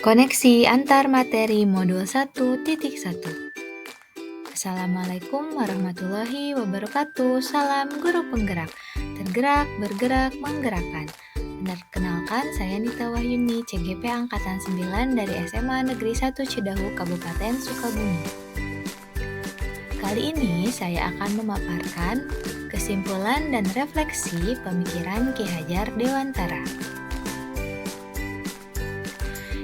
Koneksi antar materi modul 1.1. Assalamualaikum warahmatullahi wabarakatuh. Salam guru penggerak. Tergerak, bergerak, menggerakkan. Perkenalkan, saya Nita Wahyuni, CGP Angkatan 9 dari SMA Negeri 1 Cidahu, Kabupaten Sukabumi. Kali ini saya akan memaparkan kesimpulan dan refleksi pemikiran Ki Hajar Dewantara.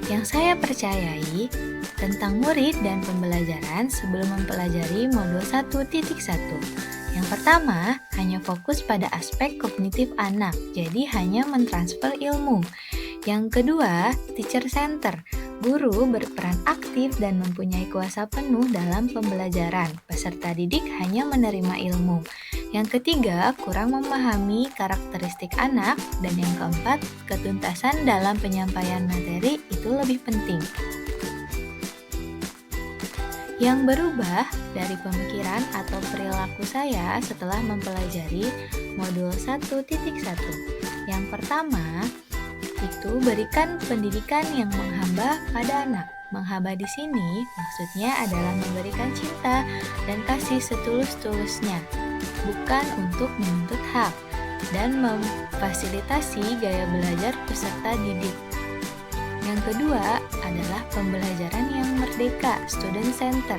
Yang saya percayai tentang murid dan pembelajaran sebelum mempelajari modul 1.1. Yang pertama, hanya fokus pada aspek kognitif anak, jadi hanya mentransfer ilmu. Yang kedua, teacher center. Guru berperan aktif dan mempunyai kuasa penuh dalam pembelajaran. Peserta didik hanya menerima ilmu. Yang ketiga, kurang memahami karakteristik anak. Dan yang keempat, ketuntasan dalam penyampaian materi itu lebih penting. Yang berubah dari pemikiran atau perilaku saya setelah mempelajari modul 1.1. Yang pertama, itu berikan pendidikan yang menghamba pada anak. Menghamba di sini maksudnya adalah memberikan cinta dan kasih setulus-tulusnya, bukan untuk menuntut hak, dan memfasilitasi gaya belajar peserta didik. Yang kedua adalah pembelajaran yang merdeka, student center.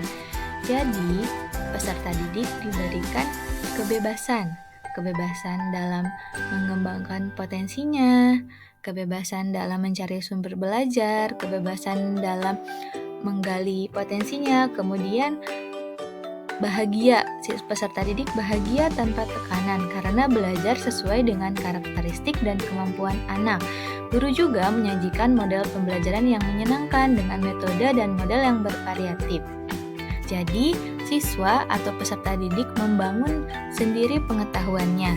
Jadi, peserta didik diberikan kebebasan dalam mengembangkan potensinya, kebebasan dalam mencari sumber belajar, kebebasan dalam menggali potensinya, kemudian bahagia, peserta didik bahagia tanpa tekanan karena belajar sesuai dengan karakteristik dan kemampuan anak. Guru juga menyajikan model pembelajaran yang menyenangkan dengan metode dan model yang bervariatif. Jadi, siswa atau peserta didik membangun sendiri pengetahuannya.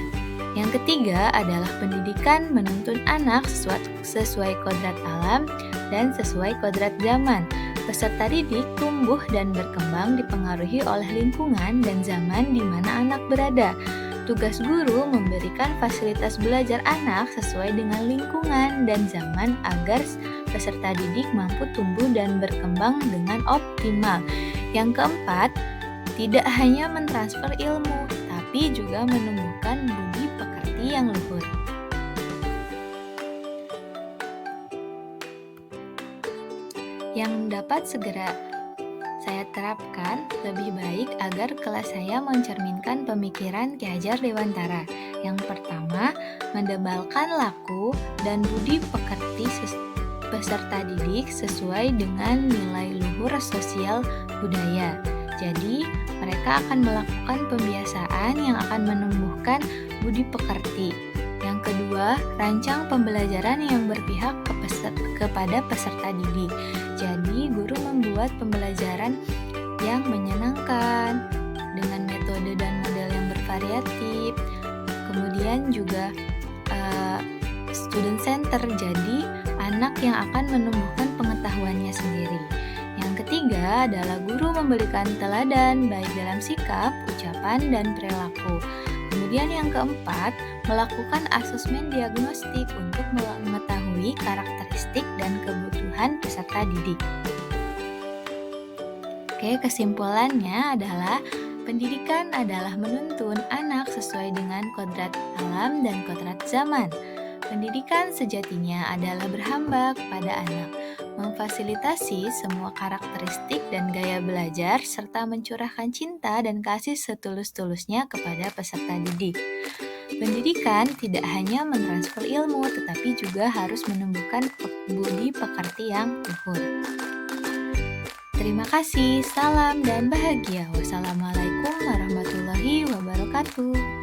Yang ketiga adalah pendidikan menuntun anak sesuai kodrat alam dan sesuai kodrat zaman. Peserta didik tumbuh dan berkembang dipengaruhi oleh lingkungan dan zaman di mana anak berada. Tugas guru memberikan fasilitas belajar anak sesuai dengan lingkungan dan zaman agar peserta didik mampu tumbuh dan berkembang dengan optimal. Yang keempat, tidak hanya mentransfer ilmu, tapi juga menumbuhkan budi pekerti yang luhur. Yang dapat segera saya terapkan lebih baik agar kelas saya mencerminkan pemikiran Ki Hajar Dewantara. Yang pertama, mendebalkan laku dan budi pekerti peserta didik sesuai dengan nilai luhur sosial budaya. Jadi, mereka akan melakukan pembiasaan yang akan menumbuhkan budi pekerti. Yang kedua, rancang pembelajaran yang berpihak kepada peserta didik. Jadi, guru membuat pembelajaran yang menyenangkan dengan metode dan model yang bervariatif. Kemudian juga student center, jadi anak yang akan menumbuhkan pengetahuannya sendiri. Yang ketiga adalah guru memberikan teladan baik dalam sikap, ucapan, dan perilaku. Kemudian yang keempat, melakukan asesmen diagnostik untuk mengetahui karakteristik dan kebutuhan peserta didik. Oke, kesimpulannya adalah pendidikan adalah menuntun anak sesuai dengan kodrat alam dan kodrat zaman. Pendidikan sejatinya adalah berhamba kepada anak, memfasilitasi semua karakteristik dan gaya belajar, serta mencurahkan cinta dan kasih setulus-tulusnya kepada peserta didik. Pendidikan tidak hanya mentransfer ilmu, tetapi juga harus menumbuhkan budi pekerti yang luhur. Terima kasih, salam dan bahagia. Wassalamualaikum warahmatullahi wabarakatuh.